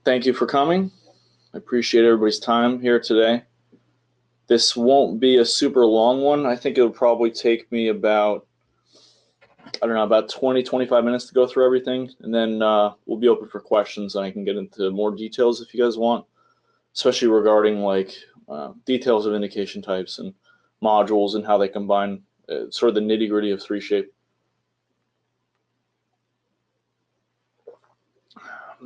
Thank you for coming. I appreciate everybody's time here today. This won't be a super long one. I think it'll probably take me about, about 20, 25 minutes to go through everything. And then we'll be open for questions and I can get into more details if you guys want, especially regarding details of indication types and modules and how they combine sort of the nitty-gritty of 3Shape.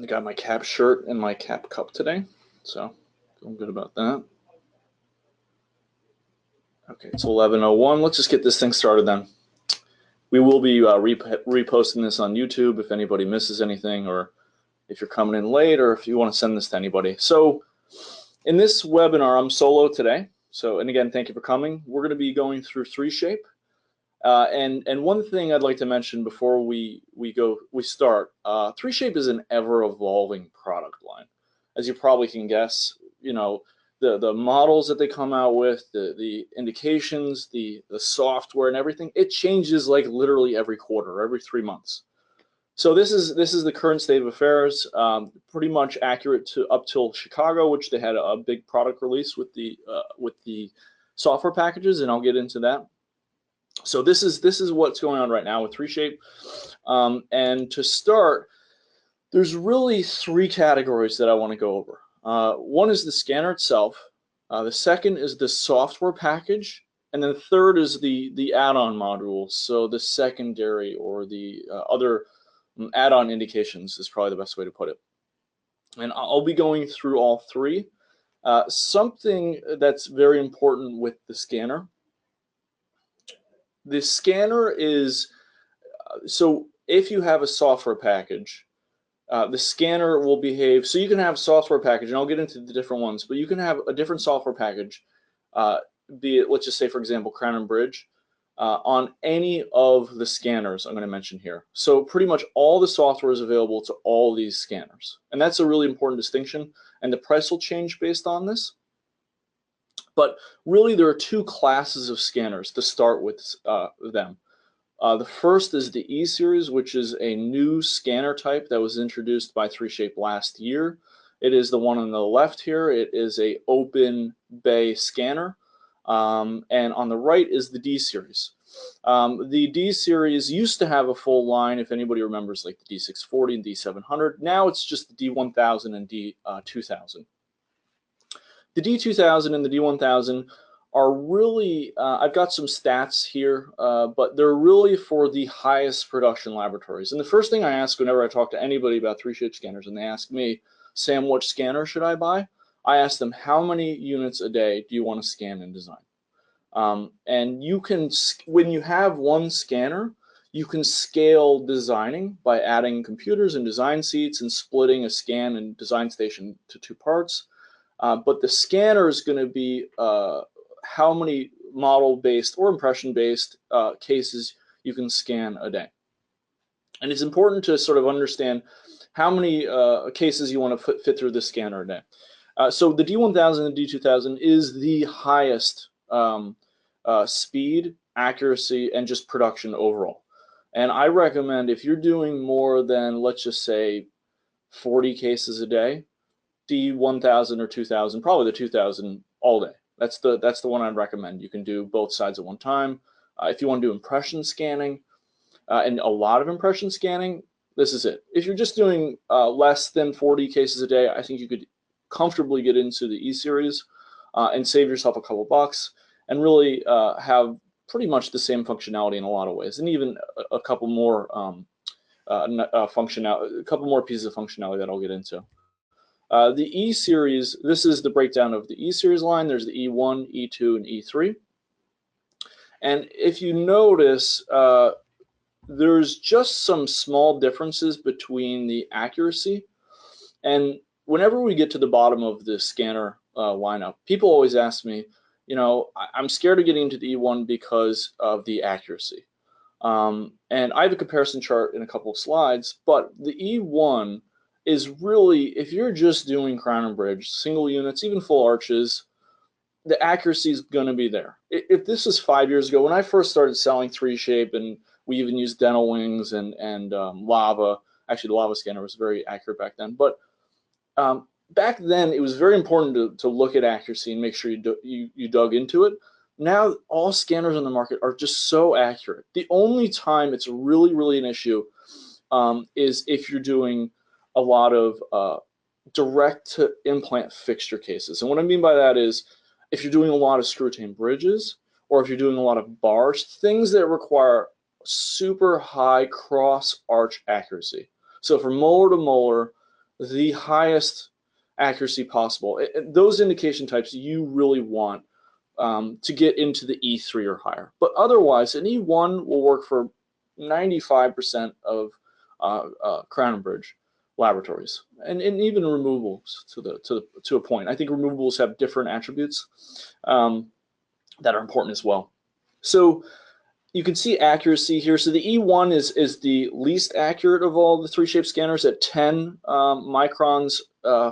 I got my cap shirt and my cap cup today, so feeling good about that. Okay, it's 11:01. Let's just get this thing started then. We will be reposting this on YouTube if anybody misses anything, or if you're coming in late, or if you want to send this to anybody. So in this webinar, I'm solo today. And again, thank you for coming. We're going to be going through 3Shape. And one thing I'd like to mention before we start, 3Shape is an ever-evolving product line. As you probably can guess, the models that they come out with, the indications, the software and everything, it changes like literally every quarter, every 3 months. So this is the current state of affairs, pretty much accurate to up till Chicago, which they had a big product release with the software packages, and I'll get into that. So this is what's going on right now with 3Shape. And to start, there's really 3 categories that I want to go over. One is the scanner itself. The second is the software package, and then the third is the add-on module. So the secondary or the other add-on indications is probably the best way to put it. And I'll be going through all 3. Something that's very important with the scanner. The scanner is, so if you have a software package, the scanner will behave, so you can have software package, and I'll get into the different ones, but you can have a different software package, be it, let's just say, for example, Crown and Bridge, on any of the scanners I'm going to mention here. So pretty much all the software is available to all these scanners. And that's a really important distinction, and the price will change based on this. But really, there are 2 classes of scanners to start with them. The first is the E-Series, which is a new scanner type that was introduced by 3Shape last year. It is the one on the left here. It is a open bay scanner. And on the right is the D-Series. The D-Series used to have a full line, if anybody remembers, like the D640 and D700. Now it's just the D1000 and D2000. The D2000 and the D1000 are really, I've got some stats here, but they're really for the highest production laboratories. And the first thing I ask whenever I talk to anybody about 3Shape scanners, and they ask me, Sam, what scanner should I buy? I ask them, how many units a day do you want to scan and design? And you can, when you have one scanner, you can scale designing by adding computers and design seats and splitting a scan and design station to 2 parts. But the scanner is going to be how many model-based or impression-based cases you can scan a day. And it's important to sort of understand how many cases you want to fit through the scanner a day. So the D1000 and D2000 is the highest speed, accuracy, and just production overall. And I recommend if you're doing more than, let's just say, 40 cases a day, D1000 or 2000, probably the 2000 all day. That's the one I'd recommend. You can do both sides at one time. If you want to do impression scanning, and a lot of impression scanning, this is it. If you're just doing less than 40 cases a day, I think you could comfortably get into the E-Series and save yourself a couple bucks and really have pretty much the same functionality in a lot of ways, and even a couple more a couple more pieces of functionality that I'll get into. The E-Series, this is the breakdown of the E-Series line. There's the E1, E2, and E3. And if you notice, there's just some small differences between the accuracy. And whenever we get to the bottom of the scanner lineup, people always ask me, I'm scared of getting into the E1 because of the accuracy. And I have a comparison chart in a couple of slides, but the E1 is really, if you're just doing Crown and Bridge, single units, even full arches, the accuracy is going to be there. If this was 5 years ago, when I first started selling 3Shape, and we even used dental wings and lava, actually the lava scanner was very accurate back then, but Back then, it was very important to look at accuracy and make sure you dug into it. Now, all scanners on the market are just so accurate. The only time it's really an issue is if you're doing a lot of direct to implant fixture cases. And what I mean by that is if you're doing a lot of screw retained bridges, or if you're doing a lot of bars, things that require super high cross arch accuracy. So for molar to molar, the highest accuracy possible. Those indication types you really want to get into the E3 or higher. But otherwise, an E1 will work for 95% of crown and bridge laboratories, and even removables to a point. I think removables have different attributes that are important as well. So you can see accuracy here. So the E1 is the least accurate of all the 3Shape scanners at 10 microns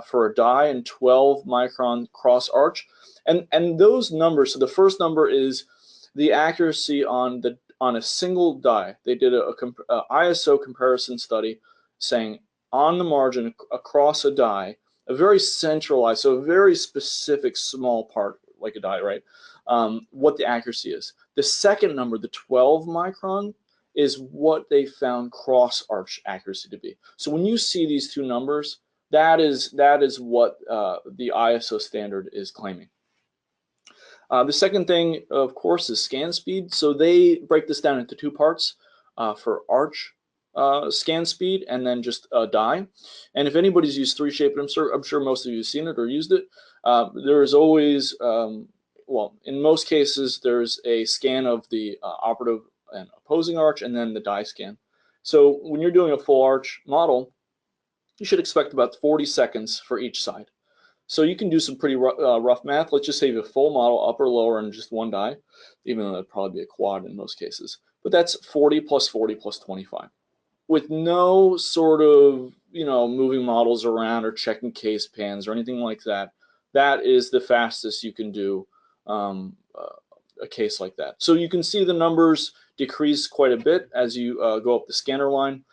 for a die and 12 micron cross arch. And those numbers, so the first number is the accuracy on a single die. They did a ISO comparison study saying on the margin across a die, a very centralized, so a very specific small part like a die, right? What the accuracy is. The second number, the 12 micron, is what they found cross arch accuracy to be. So when you see these two numbers, that is what the ISO standard is claiming. The second thing, of course, is scan speed. So they break this down into two parts for arch scan speed and then just a die. And if anybody's used 3Shape, I'm sure most of you have seen it or used it, there is always, well, in most cases, there's a scan of the operative and opposing arch and then the die scan. So when you're doing a full arch model, you should expect about 40 seconds for each side. So you can do some pretty rough math. Let's just say you have a full model, upper, lower, and just one die, even though that'd probably be a quad in most cases. But that's 40 plus 40 plus 25. With no sort of, moving models around or checking case pans or anything like that, that is the fastest you can do a case like that. So you can see the numbers decrease quite a bit as you go up the scanner line.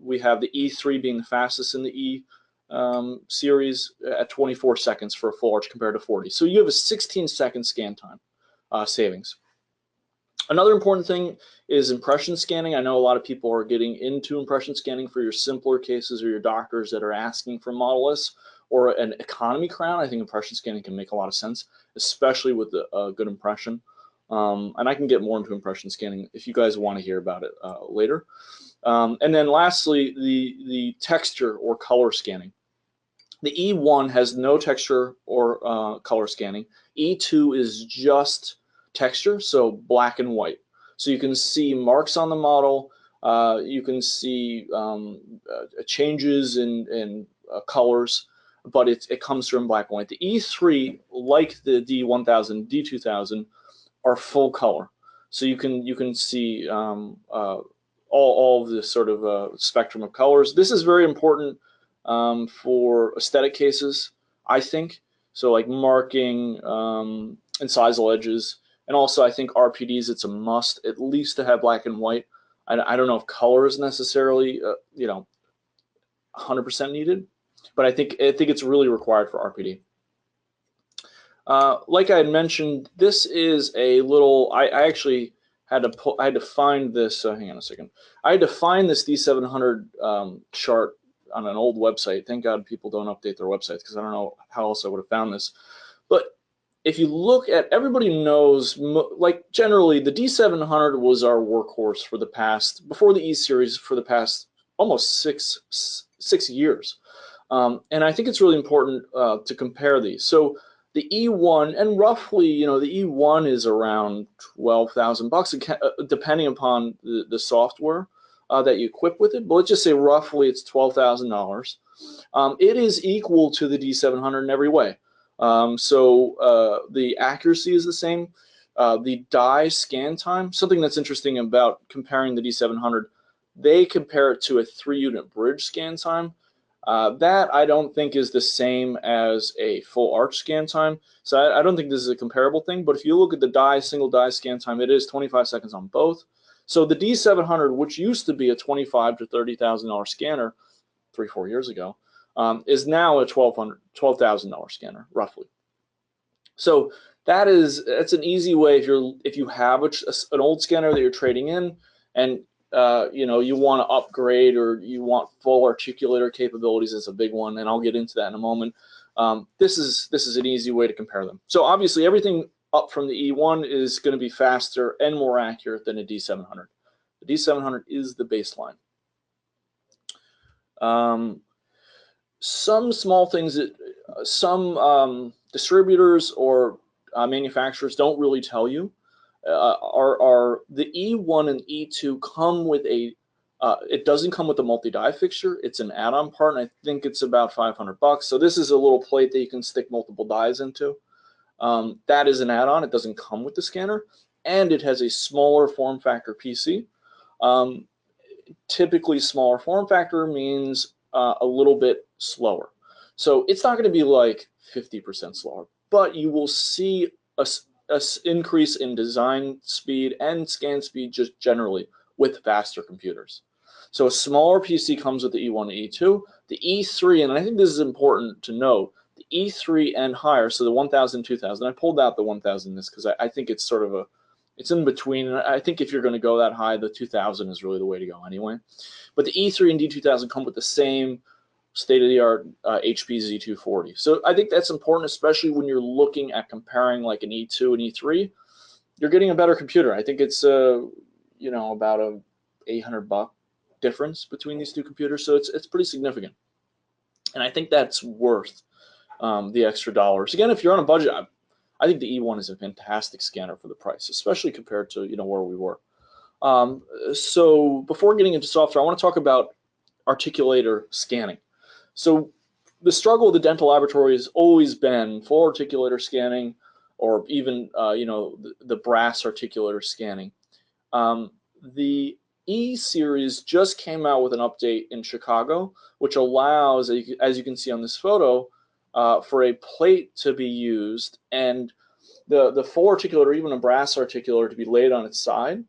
We have the E3 being the fastest in the E series at 24 seconds for a full arch compared to 40. So you have a 16-second scan time savings. Another important thing is impression scanning. I know a lot of people are getting into impression scanning for your simpler cases or your doctors that are asking for modelless or an economy crown. I think impression scanning can make a lot of sense, especially with a good impression. And I can get more into impression scanning if you guys want to hear about it later. And then lastly, the texture or color scanning. The E1 has no texture or color scanning. E2 is just texture, so black and white. So you can see marks on the model. You can see changes in colors, but it comes through in black and white. The E3, like the D1000, D2000, are full color. So you can see all of this sort of spectrum of colors. This is very important for aesthetic cases, I think. So like marking incisal edges. And also I think RPDs, it's a must at least to have black and white. I don't know if color is necessarily 100% needed, but I think it's really required for RPD. Like I had mentioned, this is a little. I actually had to find this. Hang on a second. I had to find this D700 chart on an old website. Thank God people don't update their websites because I don't know how else I would have found this. But if you look at, everybody knows, like generally the D700 was our workhorse for the past, before the E series, for the past almost six years. And I think it's really important to compare these. So the E1, and roughly, the E1 is around $12,000, depending upon the software that you equip with it. But let's just say roughly it's $12,000. It is equal to the D700 in every way. So the accuracy is the same. The die scan time, something that's interesting about comparing the D700, they compare it to a 3-unit bridge scan time. That I don't think is the same as a full arch scan time. So I don't think this is a comparable thing. But if you look at the single die scan time, it is 25 seconds on both. So the D700, which used to be a $25,000 to $30,000 scanner 3-4 years ago, is now a $12,000 scanner, roughly. So that's an easy way if you have an old scanner that you're trading in, and you want to upgrade, or you want full articulator capabilities. Is a big one, and I'll get into that in a moment. This is an easy way to compare them. So obviously everything up from the E1 is going to be faster and more accurate than a D700. The D700 is the baseline. Some small things that some distributors or manufacturers don't really tell you are the E1 and E2 come with it doesn't come with a multi-die fixture. It's an add-on part, and I think it's about $500. So this is a little plate that you can stick multiple dies into. That is an add-on. It doesn't come with the scanner, and it has a smaller form factor PC. Typically, smaller form factor means a little bit slower. So it's not going to be like 50% slower, but you will see a increase in design speed and scan speed just generally with faster computers. So a smaller PC comes with the E1 and E2. The E3, and I think this is important to note, the E3 and higher, so the 1000, 2000. I pulled out the 1000 this because I think it's sort of it's in between. And I think if you're going to go that high, the 2000 is really the way to go anyway. But the E3 and D2000 come with the same state-of-the-art HP Z240. So I think that's important, especially when you're looking at comparing like an E2 and E3. You're getting a better computer. I think it's about a $800 difference between these two computers, so it's pretty significant. And I think that's worth the extra dollars. Again, if you're on a budget, I think the E1 is a fantastic scanner for the price, especially compared to where we were. So before getting into software, I want to talk about articulator scanning. So the struggle of the dental laboratory has always been full articulator scanning, or even the brass articulator scanning. The E series just came out with an update in Chicago, which allows, as you can see on this photo, for a plate to be used and the full articulator, even a brass articulator, to be laid on its side,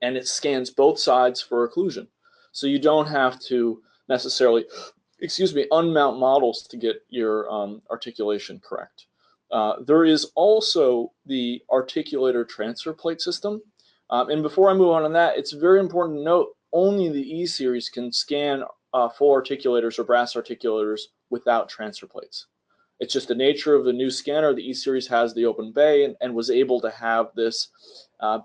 and it scans both sides for occlusion. So you don't have to necessarily, unmount models to get your articulation correct. There is also the articulator transfer plate system. And before I move on that, it's very important to note only the E series can scan full articulators or brass articulators without transfer plates. It's just the nature of the new scanner. The E series has the open bay and was able to have this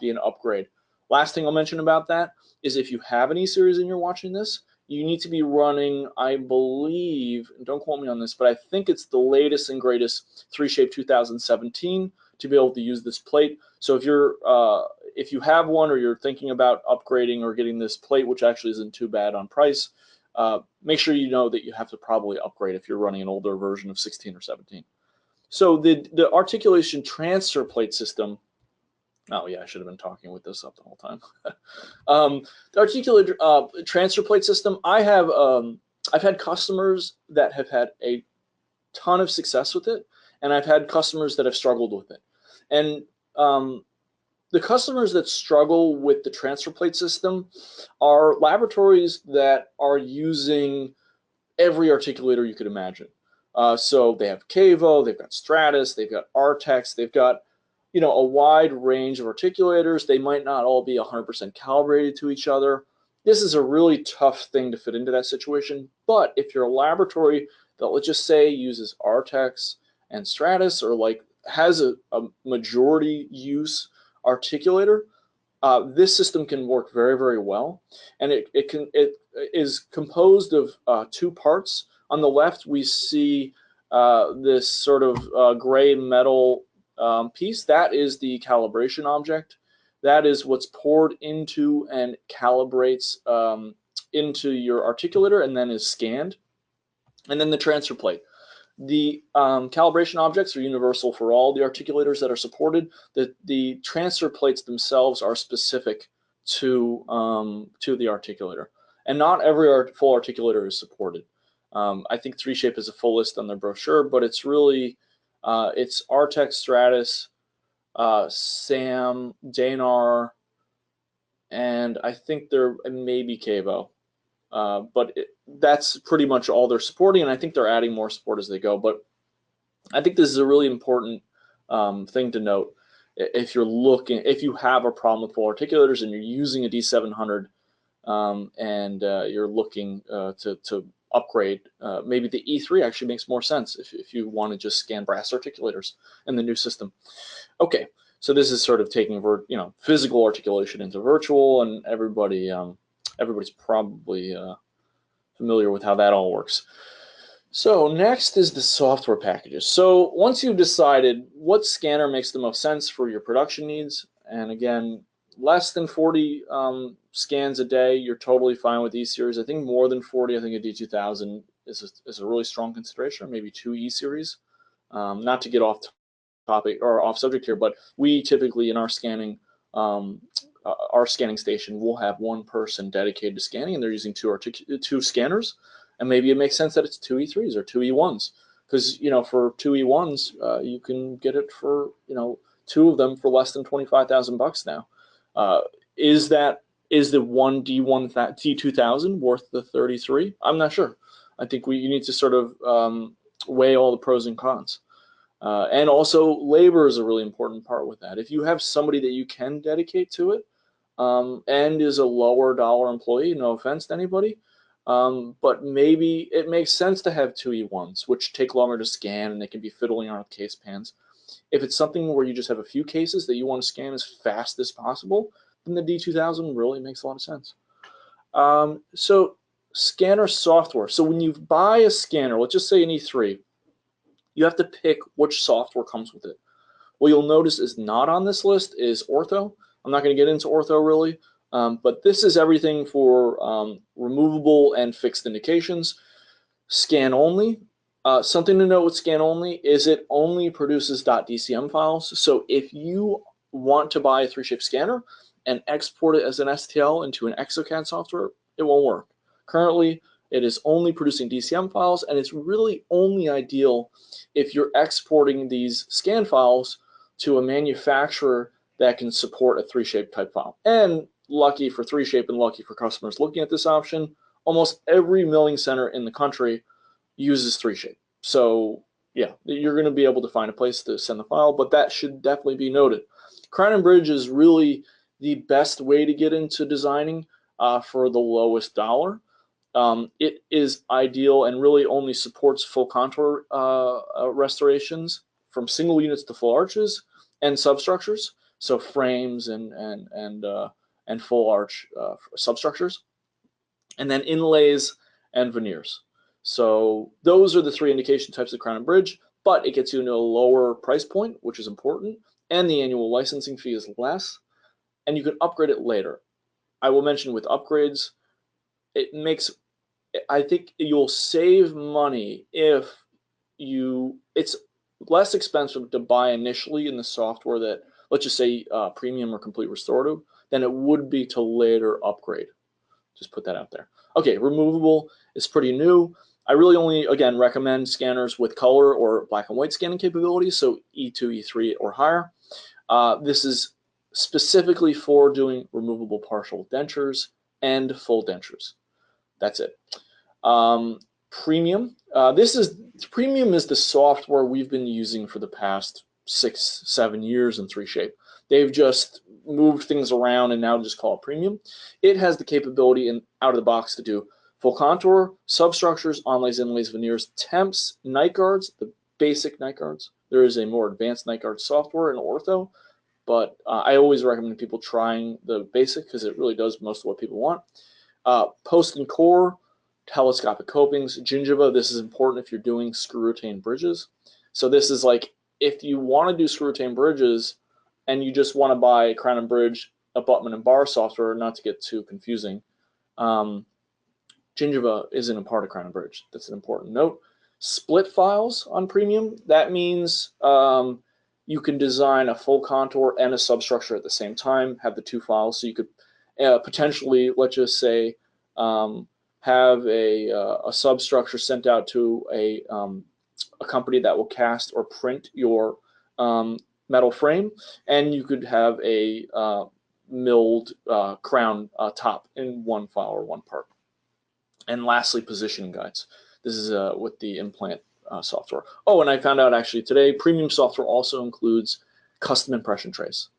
be an upgrade. Last thing I'll mention about that is if you have an E series and you're watching this, you need to be running, I believe, don't quote me on this, but I think it's the latest and greatest 3Shape 2017 to be able to use this plate. So if you have one, or you're thinking about upgrading or getting this plate, which actually isn't too bad on price, make sure you know that you have to probably upgrade if you're running an older version of 16 or 17. So the articulation transfer plate system. Oh yeah, I should have been talking with this up the whole time. The articulator transfer plate system. I've had customers that have had a ton of success with it, and I've had customers that have struggled with it. And the customers that struggle with the transfer plate system are laboratories that are using every articulator you could imagine. So they have Cavo, they've got Stratus, they've got Artex, they've got a wide range of articulators. They might not all be 100% calibrated to each other. This is a really tough thing to fit into that situation. But if you're a laboratory that, let's just say, uses Artex and Stratus, or has a majority use articulator, this system can work very, very well. And it is composed of two parts. On the left, we see this sort of gray metal piece. That is the calibration object. That is what's poured into and calibrates into your articulator and then is scanned. And then the transfer plate. The calibration objects are universal for all the articulators that are supported. The transfer plates themselves are specific to the articulator. And not every full articulator is supported. I think 3Shape is a full list on their brochure, but it's really it's Artex, Stratus, SAM, Danar, and I think there may be Cavo. but that's pretty much all they're supporting, and I think they're adding more support as they go. But I think this is a really important thing to note. If you have a problem with full articulators and you're using a D700 and you're looking to upgrade, maybe the E3 actually makes more sense if you want to just scan brass articulators in the new system. Okay, so this is sort of taking physical articulation into virtual, and everybody's probably familiar with how that all works. So next is the software packages. So once you've decided what scanner makes the most sense for your production needs, and again, less than 40 scans a day, you're totally fine with E-Series. I think more than 40, I think a D2000 is a really strong consideration, or maybe 2 E-Series. Not to get off topic or off subject here, but we typically in our scanning station will have one person dedicated to scanning, and they're using two scanners. And maybe it makes sense that it's 2 E3s or 2 E1s, because for 2 E1s you can get it for 2 of them for less than $25,000 now. Is the one D2000 worth the 33? I'm not sure. I think you need to sort of weigh all the pros and cons. And also labor is a really important part with that. If you have somebody that you can dedicate to it and is a lower dollar employee, no offense to anybody, but maybe it makes sense to have 2 E1s, which take longer to scan and they can be fiddling around with case pans. If it's something where you just have a few cases that you want to scan as fast as possible, then the D2000 really makes a lot of sense. So scanner software. So when you buy a scanner, let's just say an E3, you have to pick which software comes with it. What you'll notice is not on this list is ortho. I'm not going to get into ortho really, but this is everything for removable and fixed indications. Scan only. Something to note with scan only is it only produces .dcm files. So if you want to buy a 3Shape scanner and export it as an STL into an exocad software, it won't work. Currently, it is only producing DCM files, and it's really only ideal if you're exporting these scan files to a manufacturer that can support a 3Shape type file. And lucky for 3Shape and lucky for customers looking at this option, almost every milling center in the country uses 3Shape. So yeah, you're going to be able to find a place to send the file, but that should definitely be noted. Crown and Bridge is really the best way to get into designing for the lowest dollar. It is ideal and really only supports full contour restorations from single units to full arches and substructures, so frames and full arch substructures, and then inlays and veneers. So those are the 3 indication types of Crown and Bridge, but it gets you into a lower price point, which is important, and the annual licensing fee is less, and you can upgrade it later. I will mention with upgrades, I think you'll save money if it's less expensive to buy initially in the software that, let's just say premium or complete restorative, than it would be to later upgrade. Just put that out there. Okay, removable is pretty new. I really only, again, recommend scanners with color or black and white scanning capabilities, so E2, E3 or higher. This is specifically for doing removable partial dentures and full dentures. That's it. Premium. Premium is the software we've been using for the past 6-7 years in 3Shape. They've just moved things around and now just call it Premium. It has the capability out of the box to do full contour, substructures, onlays, inlays, veneers, temps, night guards, the basic night guards. There is a more advanced night guard software in ortho, but I always recommend people trying the basic because it really does most of what people want. Post and core, telescopic copings, gingiva. This is important if you're doing screw retained bridges. So this is like if you want to do screw retained bridges and you just want to buy a Crown and Bridge, abutment and bar software, not to get too confusing, gingiva isn't a part of Crown and Bridge. That's an important note. Split files on Premium. That means you can design a full contour and a substructure at the same time, have the 2 files. So you could potentially, let's just say, have a substructure sent out to a company that will cast or print your metal frame, and you could have a milled crown top in one file or one part. And lastly, positioning guides. This is with the implant software. Oh, and I found out actually today, premium software also includes custom impression trays.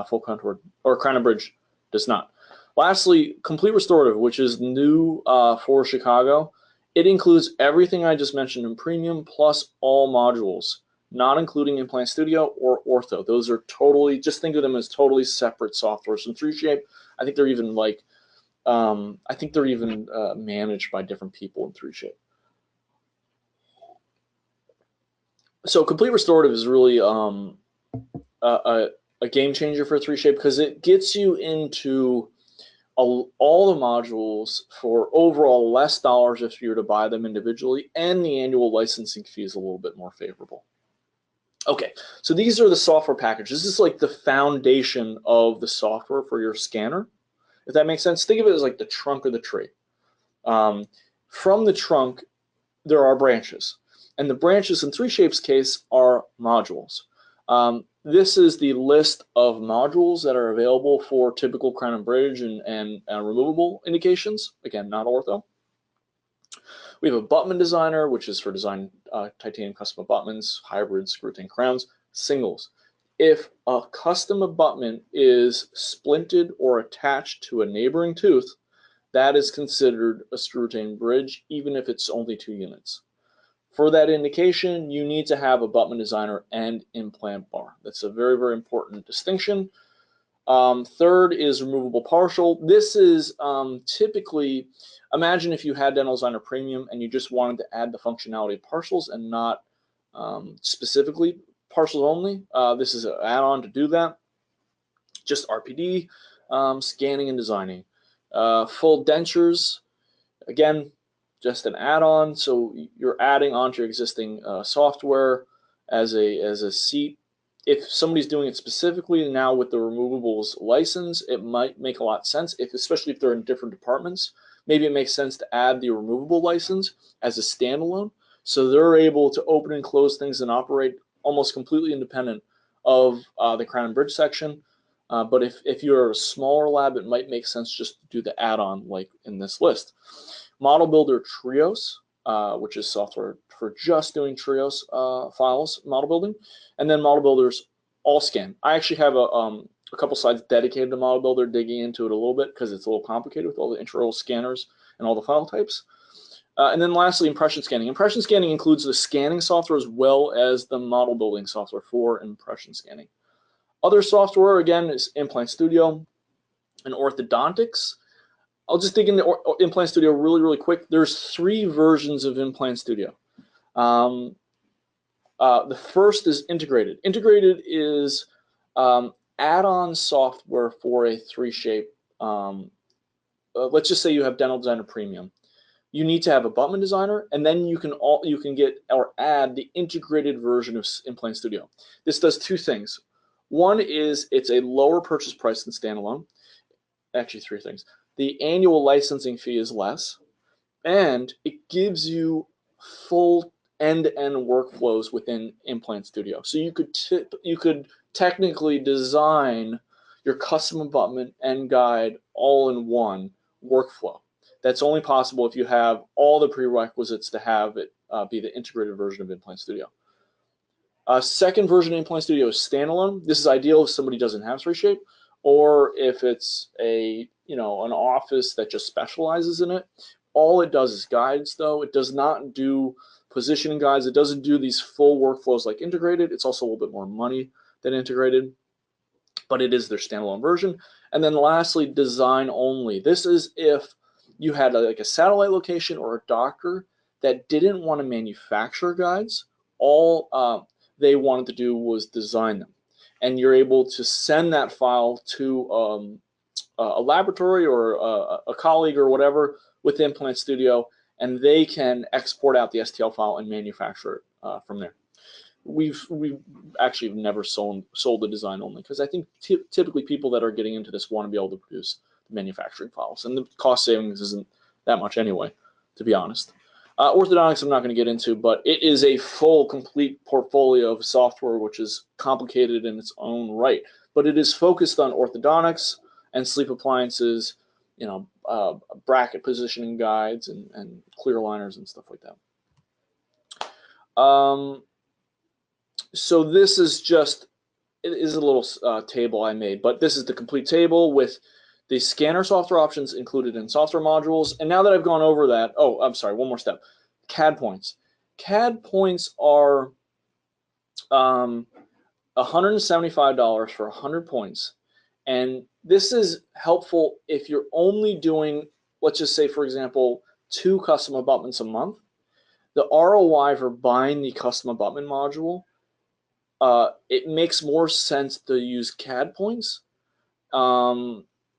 Full contour or crown and bridge does not. Lastly, complete restorative, which is new for Chicago. It includes everything I just mentioned in premium plus all modules, not including Implant Studio or Ortho. Those are totally, just think of them as totally separate softwares. From 3Shape, I think they're even like, managed by different people in 3Shape. So complete restorative is really a game changer for 3Shape because it gets you into all the modules for overall less dollars if you were to buy them individually, and the annual licensing fee is a little bit more favorable. Okay, so these are the software packages. This is like the foundation of the software for your scanner, if that makes sense. Think of it as like the trunk of the tree. From the trunk, there are branches, and the branches in 3Shape's case are modules. This is the list of modules that are available for typical crown and bridge and removable indications. Again, not ortho. We have a abutment designer, which is for design titanium custom abutments, hybrids, screw-retained crowns, singles. If a custom abutment is splinted or attached to a neighboring tooth, that is considered a screw-retained bridge, even if it's only 2 units. For that indication, you need to have abutment designer and implant bar. That's a very, very important distinction. Third is removable partial. This is typically, imagine if you had Dental Designer Premium and you just wanted to add the functionality of partials and not specifically partials only. This is an add-on to do that. Just RPD, scanning and designing. Full dentures, again, just an add-on. So you're adding onto your existing software as a seat. If somebody's doing it specifically now with the removables license, it might make a lot of sense, especially if they're in different departments. Maybe it makes sense to add the removable license as a standalone, so they're able to open and close things and operate almost completely independent of the crown and bridge section. But if you're a smaller lab, it might make sense just to do the add-on like in this list. Model Builder Trios, which is software for just doing Trios files, model building, and then Model Builder's All Scan. I actually have a couple slides dedicated to Model Builder, digging into it a little bit because it's a little complicated with all the intraoral scanners and all the file types. And then lastly, impression scanning. Impression scanning includes the scanning software as well as the model building software for impression scanning. Other software, again, is Implant Studio and orthodontics. I'll just dig into Implant Studio really, really quick. There's 3 versions of Implant Studio. The first is integrated. Integrated is add-on software for a 3Shape. Let's just say you have Dental Designer Premium. You need to have abutment designer, and then you can get or add the integrated version of Implant Studio. This does 2 things. One is it's a lower purchase price than standalone. Actually, 3 things. The annual licensing fee is less, and it gives you full end-to-end workflows within Implant Studio. So you could technically design your custom abutment and guide all in one workflow. That's only possible if you have all the prerequisites to have it be the integrated version of Implant Studio. Second version of Implant Studio is standalone. This is ideal if somebody doesn't have 3Shape, or if it's an office that just specializes in it. All it does is guides, though. It does not do positioning guides. It doesn't do these full workflows like integrated. It's also a little bit more money than integrated, but it is their standalone version. And then lastly, design only. This is if you had like a satellite location or a doctor that didn't want to manufacture guides. All they wanted to do was design them. And you're able to send that file to a laboratory or a colleague or whatever with Implant Studio, and they can export out the STL file and manufacture it from there. We've actually never sold the design only, because I think typically people that are getting into this want to be able to produce the manufacturing files, and the cost savings isn't that much anyway, to be honest. Orthodontics I'm not going to get into, but it is a full, complete portfolio of software which is complicated in its own right. But it is focused on orthodontics and sleep appliances, bracket positioning guides and clear liners and stuff like that. So this is just, it is a little table I made, but this is the complete table with the scanner software options included in software modules. And now that I've gone over that, oh, I'm sorry, one more step. CAD points. CAD points are $175 for 100 points. And this is helpful if you're only doing, let's just say, for example, 2 custom abutments a month. The ROI for buying the custom abutment module, it makes more sense to use CAD points.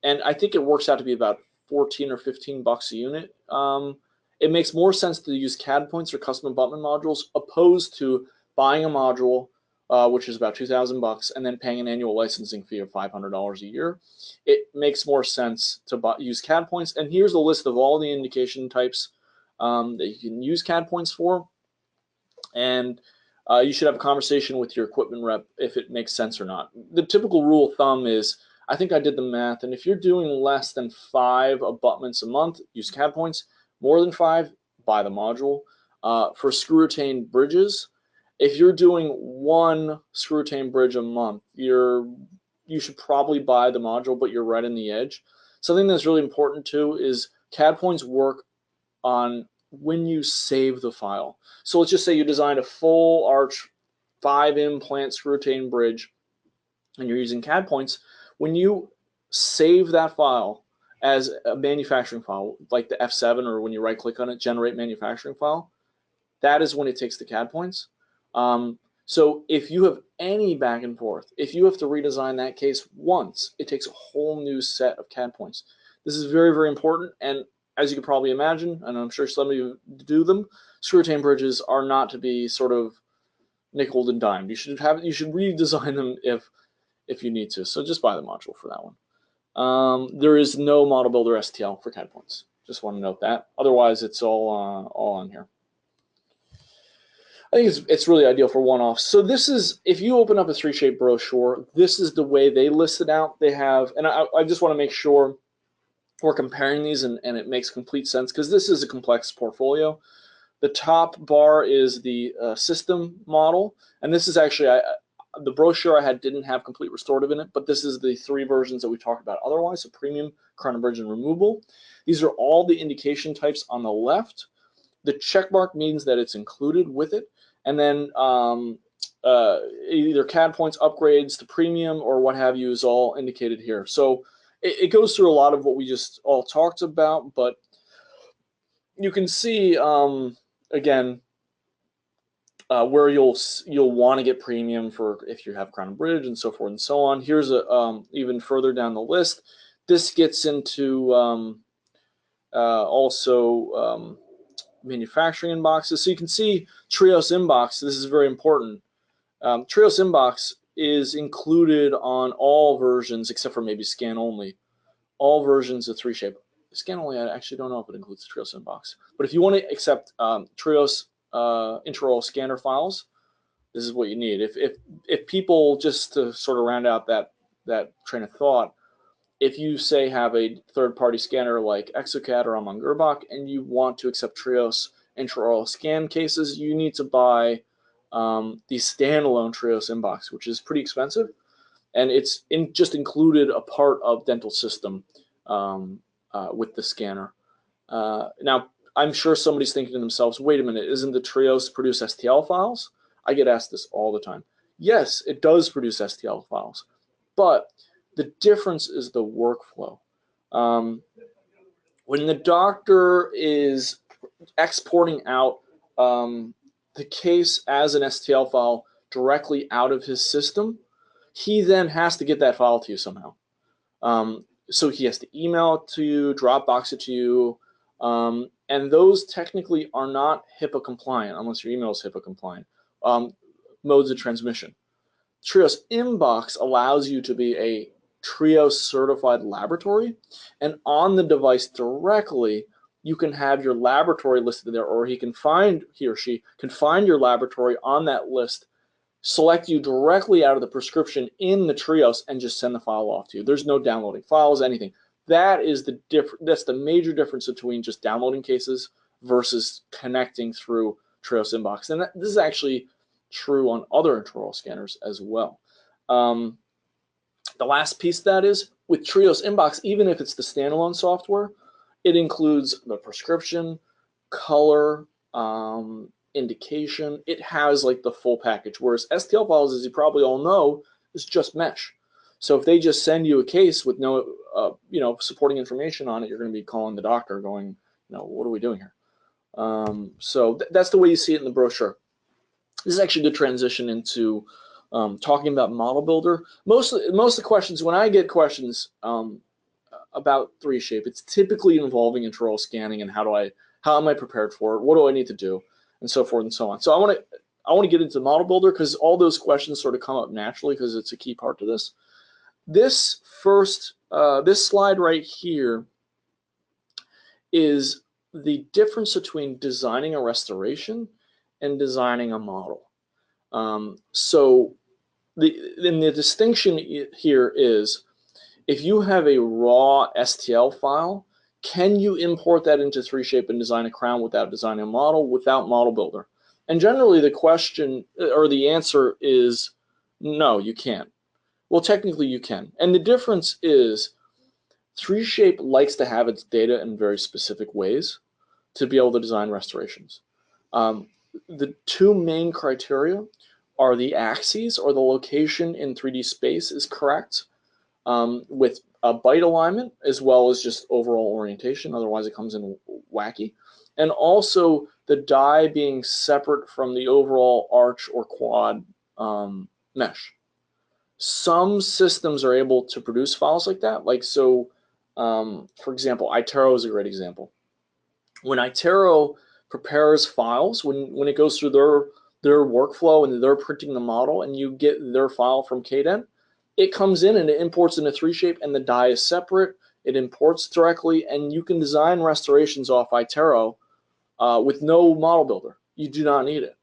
And I think it works out to be about 14 or 15 bucks a unit. It makes more sense to use CAD points or custom abutment modules opposed to buying a module, which is about 2,000 bucks, and then paying an annual licensing fee of $500 a year. It makes more sense to use CAD points. And here's a list of all the indication types that you can use CAD points for. And you should have a conversation with your equipment rep if it makes sense or not. The typical rule of thumb is, I think I did the math, and if you're doing less than 5 abutments a month, use CAD points. More than 5, buy the module. For screw retained bridges, if you're doing 1 screw retained bridge a month, you should probably buy the module, but you're right on the edge. Something that's really important too is CAD points work on when you save the file. So let's just say you designed a full arch 5 implant screw retained bridge and you're using CAD points. When you save that file as a manufacturing file, like the F7, or when you right click on it, generate manufacturing file, that is when it takes the CAD points. So if you have any back and forth, if you have to redesign that case once, it takes a whole new set of CAD points. This is very, very important. And as you can probably imagine, and I'm sure some of you do them, screw retained bridges are not to be sort of nickeled and dimed. You should redesign them if you need to. So just buy the module for that one. There is no model builder STL for CAD points. Just want to note that. Otherwise, it's all on here. I think it's really ideal for one-offs. So this is, if you open up a 3Shape brochure, this is the way they list it out. They have, and I just want to make sure we're comparing these and it makes complete sense, because this is a complex portfolio. The top bar is the system model, and this is actually, the brochure I had didn't have complete restorative in it, but this is the 3 versions that we talked about otherwise, so premium, crown bridge, and removable. These are all the indication types on the left. The check mark means that it's included with it, and then either CAD points, upgrades to premium, or what have you is all indicated here. So it goes through a lot of what we just all talked about, but you can see, again, where you'll want to get premium for if you have crown and bridge and so forth and so on. Here's a even further down the list. This gets into also manufacturing inboxes. So you can see Trios inbox. This is very important. Trios inbox is included on all versions except for maybe scan only. All versions of 3Shape. Scan only, I actually don't know if it includes the Trios inbox. But if you want to accept Trios intraoral scanner files, this is what you need. If people, just to sort of round out that train of thought, if you say have a third-party scanner like Exocad or Amon Gerbach and you want to accept Trios intraoral scan cases, you need to buy the standalone Trios inbox, which is pretty expensive, and it's just included a part of dental system with the scanner. Now, I'm sure somebody's thinking to themselves, wait a minute, isn't the Trios produce STL files? I get asked this all the time. Yes, it does produce STL files, but the difference is the workflow. When the doctor is exporting out the case as an STL file directly out of his system, he then has to get that file to you somehow. So he has to email it to you, Dropbox it to you, and those technically are not HIPAA compliant unless your email is HIPAA compliant. Modes of transmission. Trios Inbox allows you to be a Trios certified laboratory, and on the device directly, you can have your laboratory listed there, or he or she can find your laboratory on that list, select you directly out of the prescription in the Trios, and just send the file off to you. There's no downloading files, anything. That is that's the major difference between just downloading cases versus connecting through Trios Inbox. And this is actually true on other intraoral scanners as well. The last piece of that is with Trios Inbox, even if it's the standalone software, it includes the prescription, color, indication. It has like the full package, whereas STL files, as you probably all know, is just mesh. So if they just send you a case with no supporting information on it, you're going to be calling the doctor going, what are we doing here? So that's the way you see it in the brochure. This is actually a good transition into talking about Model Builder. Most of the questions, when I get questions about 3Shape, it's typically involving intraoral scanning and how am I prepared for it? What do I need to do? And so forth and so on. So I want to get into Model Builder because all those questions sort of come up naturally because it's a key part to this. This slide right here is the difference between designing a restoration and designing a model. So the distinction here is if you have a raw STL file, can you import that into 3Shape and design a crown without designing a model, without Model Builder? And generally the question or the answer is no, you can't. Well, technically you can. And the difference is 3Shape likes to have its data in very specific ways to be able to design restorations. The two main criteria are the axes, or the location in 3D space is correct, with a byte alignment as well as just overall orientation, otherwise it comes in wacky. And also the die being separate from the overall arch or quad mesh. Some systems are able to produce files like that. For example, Itero is a great example. When Itero prepares files, when it goes through their workflow and they're printing the model and you get their file from Cadent, it comes in and it imports into 3Shape and the die is separate. It imports directly and you can design restorations off Itero with no Model Builder. You do not need it.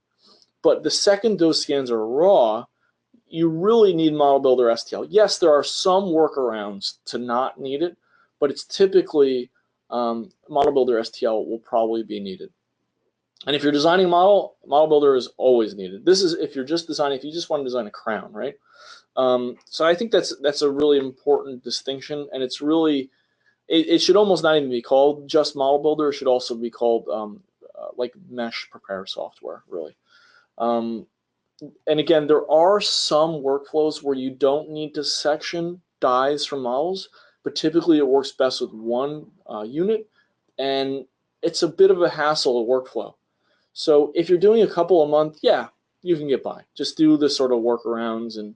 But the second those scans are raw, you really need Model Builder STL. Yes, there are some workarounds to not need it, but it's typically Model Builder STL will probably be needed. And if you're designing Model Builder is always needed. This is if you just want to design a crown, right? So I think that's a really important distinction, and it's really, it should almost not even be called just Model Builder. It should also be called like Mesh Prepare software, really. And again, there are some workflows where you don't need to section dies from models, but typically it works best with one unit, and it's a bit of a hassle of workflow. So if you're doing a couple a month, yeah, you can get by. Just do the sort of workarounds, and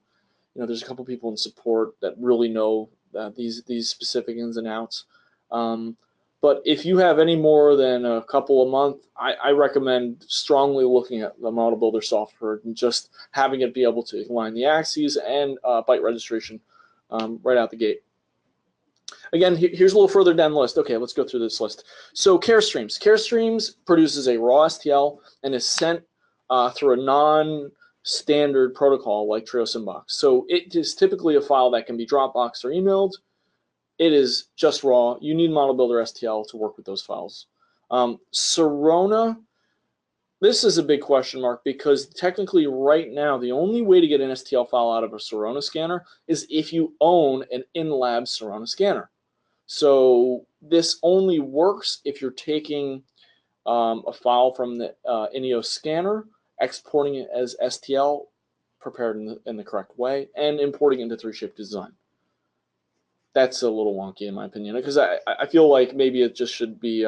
there's a couple people in support that really know these specific ins and outs. But if you have any more than a couple a month, I recommend strongly looking at the Model Builder software and just having it be able to align the axes and byte registration right out the gate. Again, here's a little further down the list. Okay, let's go through this list. So CareStreams. CareStreams produces a raw STL and is sent through a non-standard protocol like Trios Inbox. So it is typically a file that can be Dropboxed or emailed. It is just raw. You need Model Builder STL to work with those files. Sirona, this is a big question mark because technically right now the only way to get an STL file out of a Sirona scanner is if you own an in-lab Sirona scanner. So this only works if you're taking a file from the INEO scanner, exporting it as STL, prepared in the correct way, and importing into 3Shape Design. That's a little wonky in my opinion, because I feel like maybe it just should be,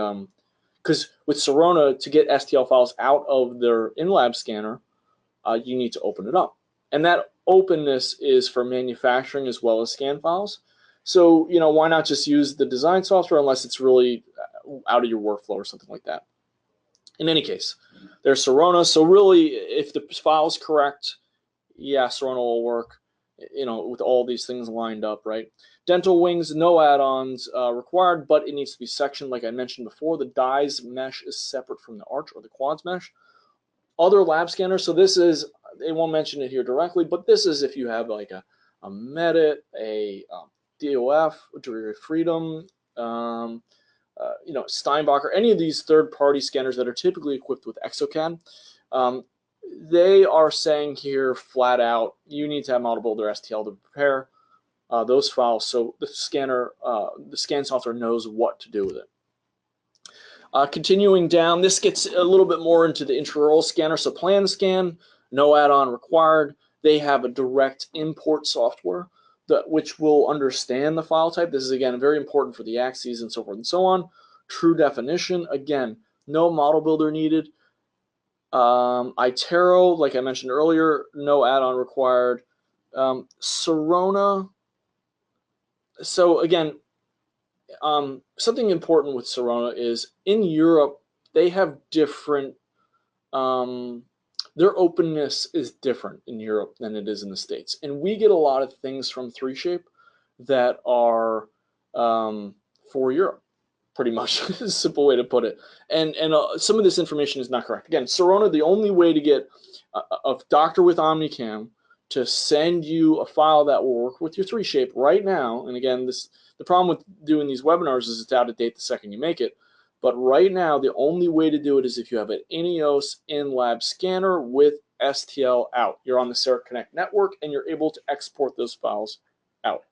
because with Sirona, to get STL files out of their in-lab scanner, you need to open it up. And that openness is for manufacturing as well as scan files. So, why not just use the design software unless it's really out of your workflow or something like that. In any case, there's Sirona. So really, if the file is correct, yeah, Sirona will work, with all these things lined up, right? Dental wings, no add-ons required, but it needs to be sectioned. Like I mentioned before, the dies mesh is separate from the arch or the quads mesh. Other lab scanners, so this is, they won't mention it here directly, but this is if you have like a Medit, a DOF, Degree of Freedom, Steinbacher, any of these third-party scanners that are typically equipped with exocad, they are saying here flat out, you need to have Model Builder STL to prepare those files, so the scan software knows what to do with it. Continuing down, this gets a little bit more into the intraoral scanner. So Plan Scan, no add-on required. They have a direct import software which will understand the file type. This is, again, very important for the axes and so forth and so on. True definition, again, no model builder needed. Itero, like I mentioned earlier, no add-on required. Sirona, so again, something important with Sirona is in Europe, they have different, their openness is different in Europe than it is in the States. And we get a lot of things from 3Shape that are for Europe, pretty much. Is a simple way to put it. And some of this information is not correct. Again, Sirona, the only way to get a doctor with OmniCam to send you a file that will work with your 3Shape right now, and again, the problem with doing these webinars is it's out of date the second you make it, but right now the only way to do it is if you have an INEOS in-lab scanner with STL out. You're on the Cert Connect network and you're able to export those files out.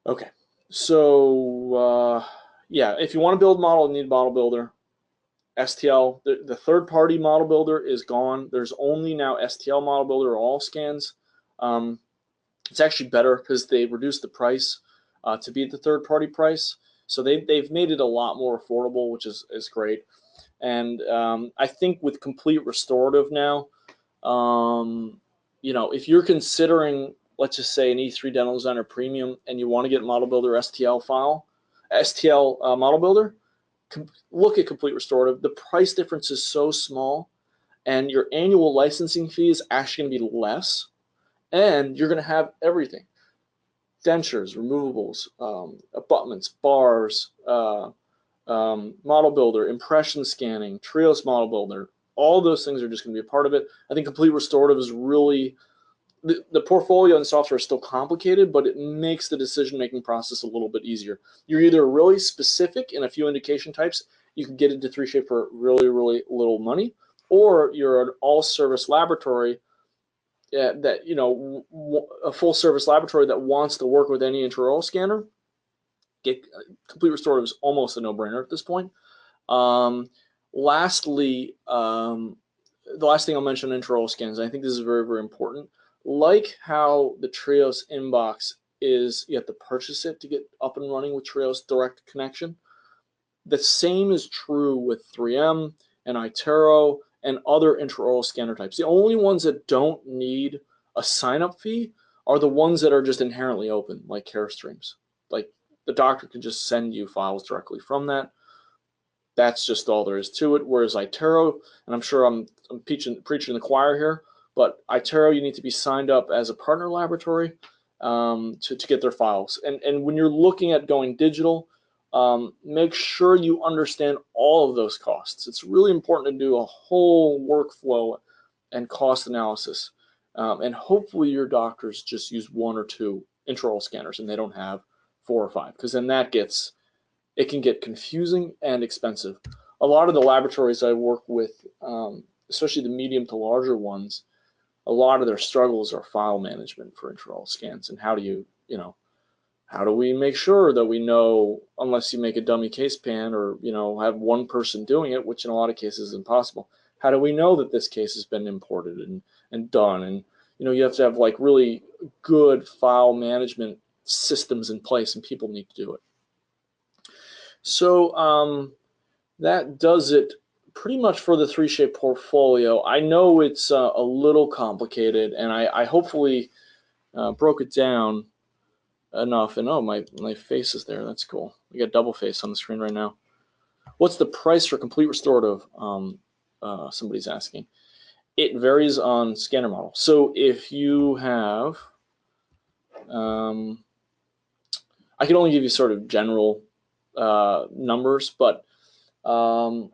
Okay, so yeah, if you want to build model, you need Model Builder. STL, the third-party Model Builder is gone. There's only now STL Model Builder, all scans. It's actually better because they reduced the price to beat the third-party price. So they've made it a lot more affordable, which is great. And I think with complete restorative now, if you're considering, let's just say, an E3 Dental Designer Premium and you want to get Model Builder STL Model Builder, look at complete restorative. The price difference is so small, and your annual licensing fee is actually going to be less, and you're going to have everything: dentures, removables, abutments, bars, Model Builder, impression scanning, Trios Model Builder. All those things are just going to be a part of it. I think complete restorative is really, the portfolio and software is still complicated, but it makes the decision-making process a little bit easier. You're either really specific in a few indication types, you can get into 3Shape for really, really little money, or you're an all-service laboratory that, a full-service laboratory that wants to work with any intraoral scanner. Complete restorative is almost a no-brainer at this point. Lastly, the last thing I'll mention on intraoral scans, and I think this is very, very important. Like how the Trios inbox is, you have to purchase it to get up and running with Trios direct connection. The same is true with 3M and Itero and other intraoral scanner types. The only ones that don't need a sign-up fee are the ones that are just inherently open, like Carestreams. Like the doctor can just send you files directly from that. That's just all there is to it. Whereas Itero, and I'm sure I'm preaching the choir here, but Itero, you need to be signed up as a partner laboratory to get their files. And when you're looking at going digital, make sure you understand all of those costs. It's really important to do a whole workflow and cost analysis. And hopefully your doctors just use 1 or 2 intraoral scanners and they don't have 4 or 5, because then it can get confusing and expensive. A lot of the laboratories I work with, especially the medium to larger ones, a lot of their struggles are file management for intraoral scans. And how do how do we make sure that we know, unless you make a dummy case pan or, have one person doing it, which in a lot of cases is impossible, how do we know that this case has been imported and done? And, you have to have like really good file management systems in place, and people need to do it. So that does it pretty much for the 3Shape portfolio. I know it's a little complicated, and I hopefully broke it down enough. And oh, my face is there. That's cool. We got double face on the screen right now. What's the price for complete restorative? Somebody's asking. It varies on scanner model. So if you have, I can only give you sort of general numbers, but I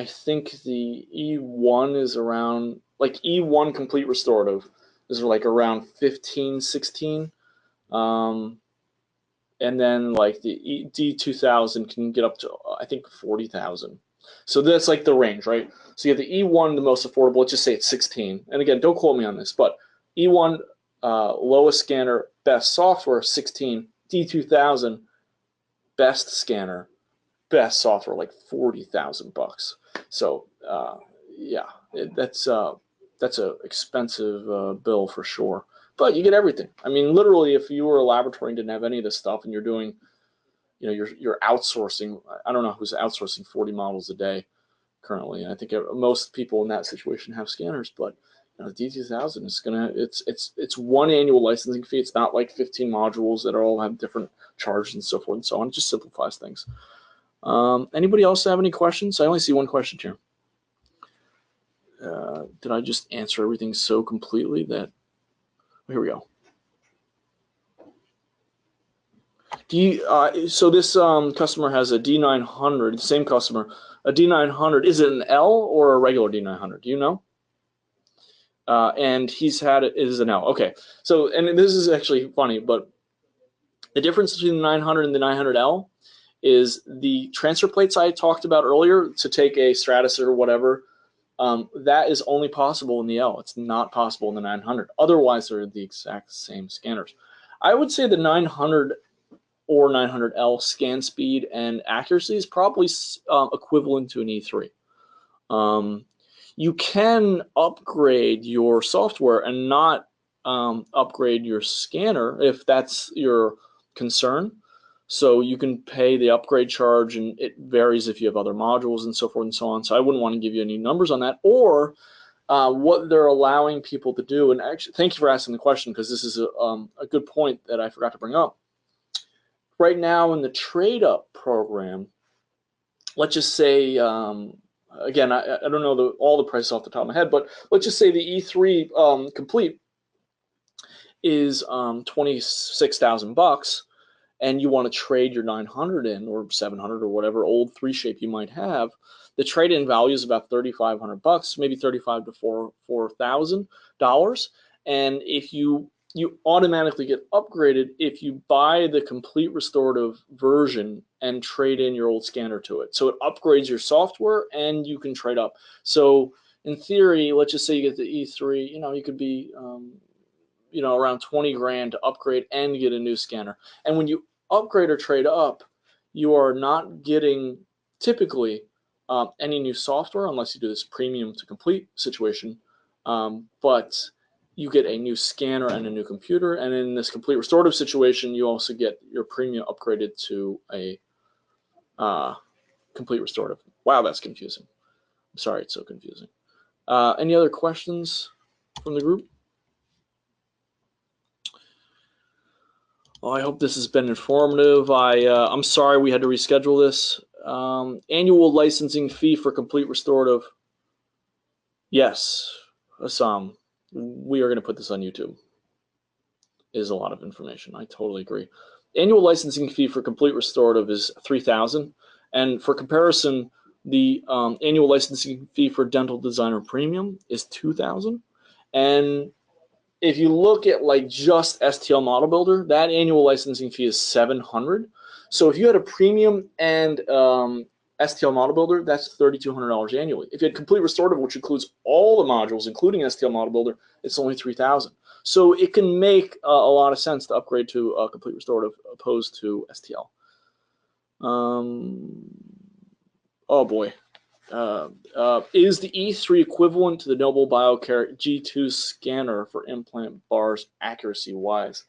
think the E1 is around, like E1 complete restorative is like around 15, 16. And then like the D2000 can get up to I think 40,000. So that's like the range, right? So you have the E1, the most affordable. Let's just say it's 16. And again, don't quote me on this, but E1 lowest scanner, best software 16. D2000 best scanner, best software like 40,000 bucks. So yeah, that's a expensive bill for sure. But you get everything. I mean, literally, if you were a laboratory and didn't have any of this stuff, and you're doing, you're outsourcing. I don't know who's outsourcing 40 models a day currently. And I think most people in that situation have scanners, but the D2000 is it's one annual licensing fee. It's not like 15 modules that all have different charges and so forth and so on. It just simplifies things. Anybody else have any questions? I only see one question here. Did I just answer everything so completely that? Here we go. So this customer has a D900, the same customer, a D900. Is it an L or a regular D900? Do you know? And he's had it is an L. Okay. So, and this is actually funny, but the difference between the 900 and the 900L is the transfer plates I talked about earlier to take a Stratus or whatever. That is only possible in the L. It's not possible in the 900. Otherwise, they're the exact same scanners. I would say the 900 or 900L scan speed and accuracy is probably equivalent to an E3. You can upgrade your software and not upgrade your scanner if that's your concern. So you can pay the upgrade charge, and it varies if you have other modules and so forth and so on. So I wouldn't want to give you any numbers on that. Or what they're allowing people to do, and actually, thank you for asking the question, because this is a good point that I forgot to bring up. Right now in the trade-up program, let's just say, again, I don't know all the prices off the top of my head, but let's just say the E3 complete is 26,000 bucks, and you want to trade your 900 in, or 700 or whatever old 3Shape you might have. The trade-in value is about 3,500 bucks, maybe 35 to $4,000. And if you automatically get upgraded if you buy the complete restorative version and trade in your old scanner to it. So it upgrades your software and you can trade up. So in theory, let's just say you get the E3, you could be around 20 grand to upgrade and get a new scanner. And when you upgrade or trade up, you are not getting typically any new software unless you do this premium to complete situation. But you get a new scanner and a new computer. And in this complete restorative situation, you also get your premium upgraded to a complete restorative. Wow, that's confusing. I'm sorry it's so confusing. Any other questions from the group? Well, I hope this has been informative. I'm sorry we had to reschedule this. Annual licensing fee for complete restorative. Yes, Assam. We are going to put this on YouTube. It is a lot of information. I totally agree. Annual licensing fee for complete restorative is $3,000, and for comparison, the annual licensing fee for Dental Designer Premium is $2,000. And if you look at like just STL Model Builder, that annual licensing fee is $700. So if you had a premium and STL Model Builder, that's $3,200 annually. If you had complete restorative, which includes all the modules, including STL Model Builder, it's only $3,000. So it can make a lot of sense to upgrade to a complete restorative opposed to STL. Oh boy. Is the E3 equivalent to the Noble Biocare G2 scanner for implant bars accuracy-wise?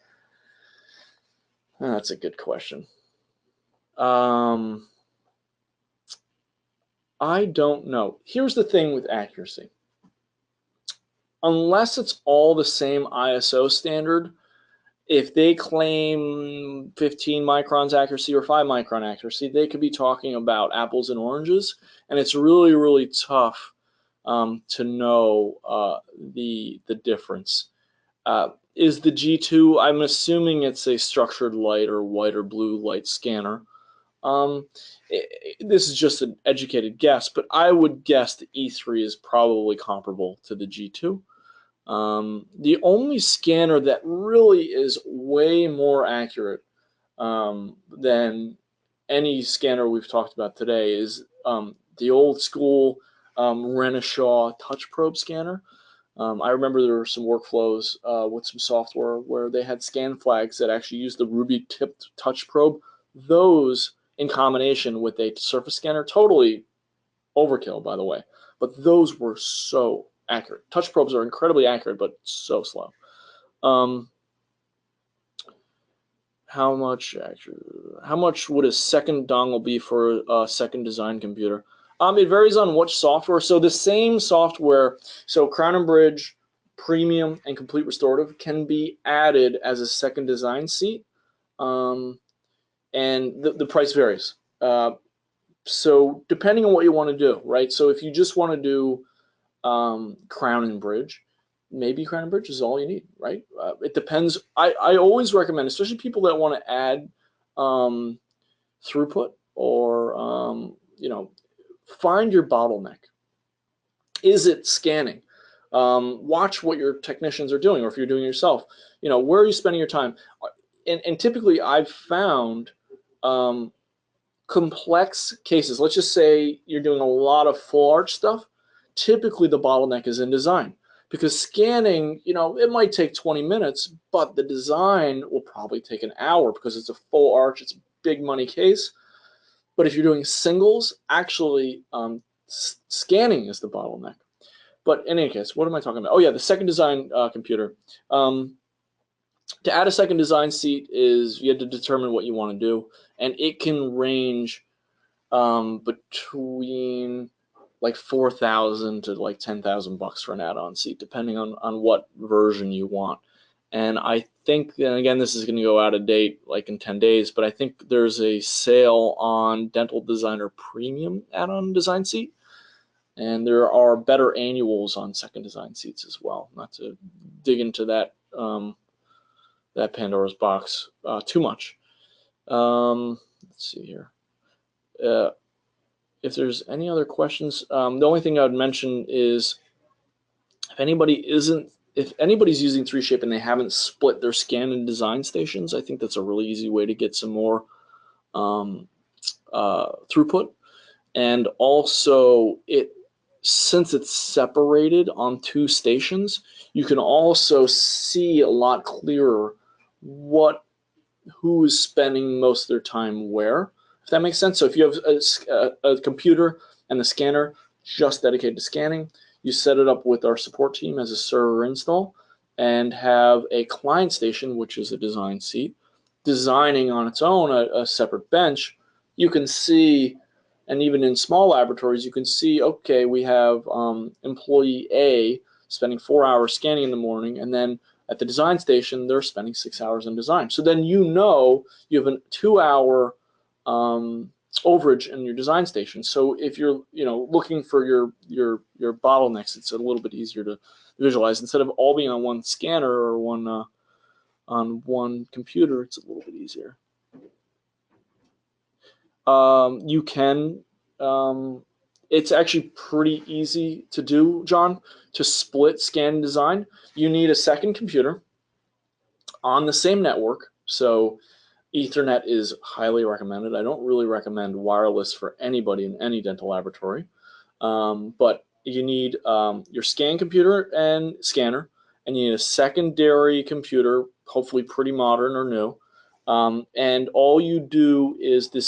That's a good question. I don't know. Here's the thing with accuracy. Unless it's all the same ISO standard, if they claim 15 microns accuracy or 5 micron accuracy, they could be talking about apples and oranges, and it's really, really tough to know the difference. Is the G2, I'm assuming it's a structured light or white or blue light scanner. This is just an educated guess, but I would guess the E3 is probably comparable to the G2. The only scanner that really is way more accurate than any scanner we've talked about today is the old school Renishaw touch probe scanner. I remember there were some workflows with some software where they had scan flags that actually used the ruby tipped touch probe. Those in combination with a surface scanner, totally overkill, by the way, but those were so accurate. Touch probes are incredibly accurate, but so slow. How much would a second dongle be for a second design computer? It varies on which software. So the same software, so Crown and Bridge, Premium, and Complete Restorative can be added as a second design seat, and the price varies. So depending on what you want to do, right? So if you just want to do Crown and Bridge, maybe Crown and Bridge is all you need, right? It depends. I always recommend, especially people that want to add throughput or find your bottleneck. Is it scanning? Watch what your technicians are doing, or if you're doing it yourself, where are you spending your time? And typically, I've found complex cases. Let's just say you're doing a lot of full arch stuff. Typically, the bottleneck is in design, because scanning, it might take 20 minutes, but the design will probably take an hour because it's a full arch, it's a big money case. But if you're doing singles, actually, scanning is the bottleneck. But in any case, what am I talking about? Oh yeah, the second design computer. To add a second design seat is you have to determine what you want to do, and it can range between like 4,000 to like 10,000 bucks for an add-on seat, depending on what version you want. And I think, and again, this is going to go out of date like in 10 days, but I think there's a sale on Dental Designer Premium add-on design seat, and there are better annuals on second design seats as well. Not to dig into that that Pandora's box too much. Let's see here. If there's any other questions, the only thing I would mention is if anybody's using 3Shape and they haven't split their scan and design stations, I think that's a really easy way to get some more throughput. And also, since it's separated on two stations, you can also see a lot clearer who is spending most of their time where, if that makes sense. So if you have a computer and the scanner just dedicated to scanning, you set it up with our support team as a server install and have a client station, which is a design seat, designing on its own a separate bench. You can see, and even in small laboratories, you can see, okay, we have employee A spending 4 hours scanning in the morning, and then at the design station, they're spending 6 hours in design. So then you have a 2-hour overage in your design station. So if you're looking for your bottlenecks, it's a little bit easier to visualize. Instead of all being on one scanner or on one computer, it's a little bit easier. You can. It's actually pretty easy to do, John, to split scan and design. You need a second computer on the same network. So Ethernet is highly recommended. I don't really recommend wireless for anybody in any dental laboratory. But you need your scan computer and scanner, and you need a secondary computer, hopefully pretty modern or new. And all you do is the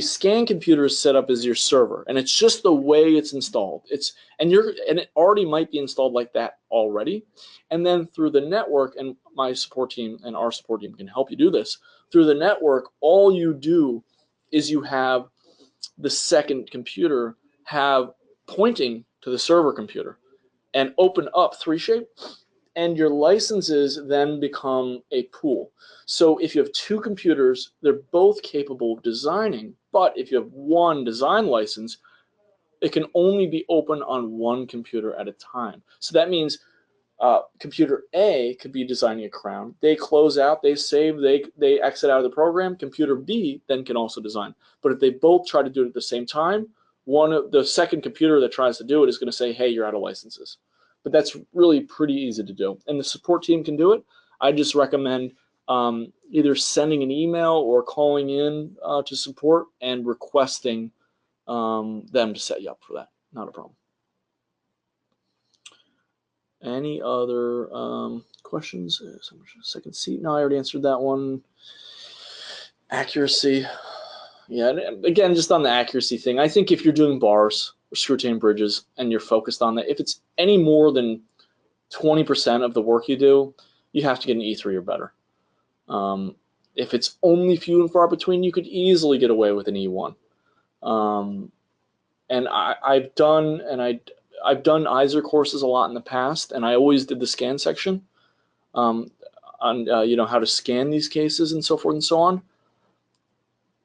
scan computer is set up as your server, and it's just the way it's installed. And it already might be installed like that already. And then through the network, and my support team and our support team can help you do this. Through the network, all you do is you have the second computer have pointing to the server computer and open up 3Shape, and your licenses then become a pool. So if you have two computers, they're both capable of designing, but if you have one design license, it can only be open on one computer at a time. So that means computer A could be designing a crown. They close out, they save, they exit out of the program. Computer B then can also design. But if they both try to do it at the same time, the second computer that tries to do it is going to say, hey, you're out of licenses. but that's really pretty easy to do. And the support team can do it. I just recommend either sending an email or calling in to support and requesting them to set you up for that. Not a problem. Any other questions? Second seat. No, I already answered that one. Accuracy. Yeah, again, just on the accuracy thing, I think if you're doing bars or screw-retained bridges and you're focused on that, if it's any more than 20% of the work you do, you have to get an E3 or better. If it's only few and far between, you could easily get away with an E1. And I've done ISER courses a lot in the past, and I always did the scan section on how to scan these cases and so forth and so on.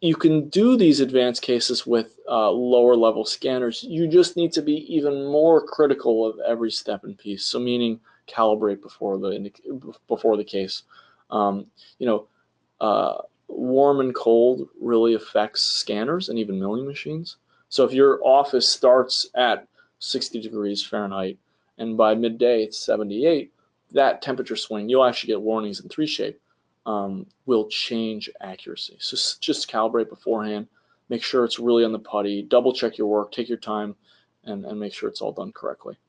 You can do these advanced cases with lower level scanners. You just need to be even more critical of every step and piece. So meaning calibrate before the case. Warm and cold really affects scanners and even milling machines. So if your office starts at 60 degrees Fahrenheit and by midday it's 78, that temperature swing, you'll actually get warnings in 3Shape. Will change accuracy. So just calibrate beforehand, make sure it's really on the putty, double check your work, take your time, and make sure it's all done correctly.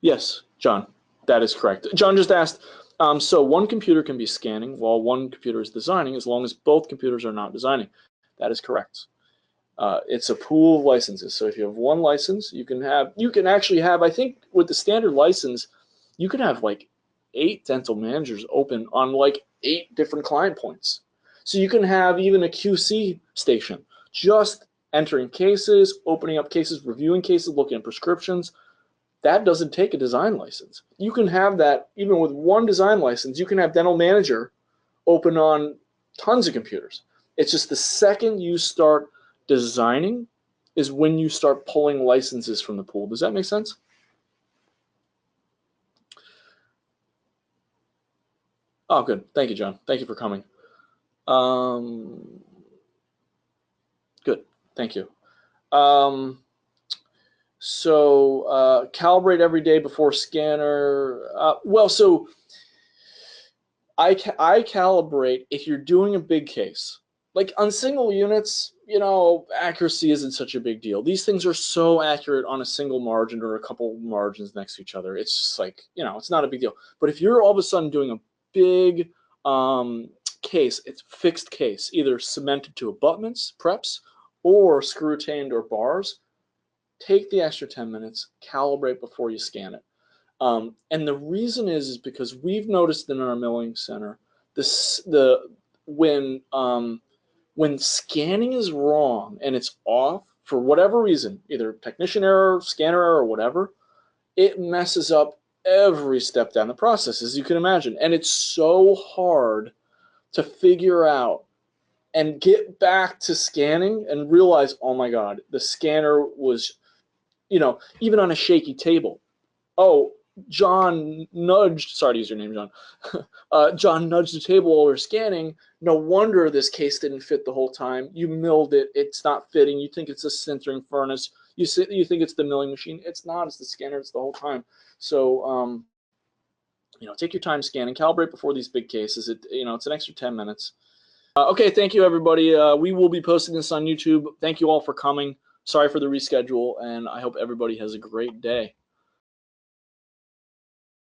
Yes, John, that is correct. John just asked, so one computer can be scanning while one computer is designing as long as both computers are not designing. That is correct. It's a pool of licenses. So if you have one license, you can actually have, I think with the standard license, you can have like 8 dental managers open on like 8 different client points. So you can have even a QC station just entering cases, opening up cases, reviewing cases, looking at prescriptions. That doesn't take a design license. You can have that even with one design license. You can have dental manager open on tons of computers. It's just the second you start designing is when you start pulling licenses from the pool. Does that make sense? Oh, good. Thank you, John. Thank you for coming. Good. Thank you. Calibrate every day before scanner. Well, so I calibrate if you're doing a big case. Like on single units, accuracy isn't such a big deal. These things are so accurate on a single margin or a couple margins next to each other. It's just like, it's not a big deal. But if you're all of a sudden doing a big case, it's fixed case, either cemented to abutments, preps, or screw retained or bars, take the extra 10 minutes, calibrate before you scan it. And the reason is because we've noticed in our milling center, when scanning is wrong and it's off for whatever reason, either technician error, scanner error, or whatever, it messes up every step down the process, as you can imagine. And it's so hard to figure out and get back to scanning and realize, oh my God, the scanner was, even on a shaky table. Oh, John nudged, sorry to use your name, John. John nudged the table while we were scanning. No wonder this case didn't fit the whole time. You milled it. It's not fitting. You think it's a sintering furnace. You think it's the milling machine. It's not. It's the scanner. It's the whole time. So, take your time scanning. Calibrate before these big cases. It's an extra 10 minutes. Okay, thank you, everybody. We will be posting this on YouTube. Thank you all for coming. Sorry for the reschedule, and I hope everybody has a great day.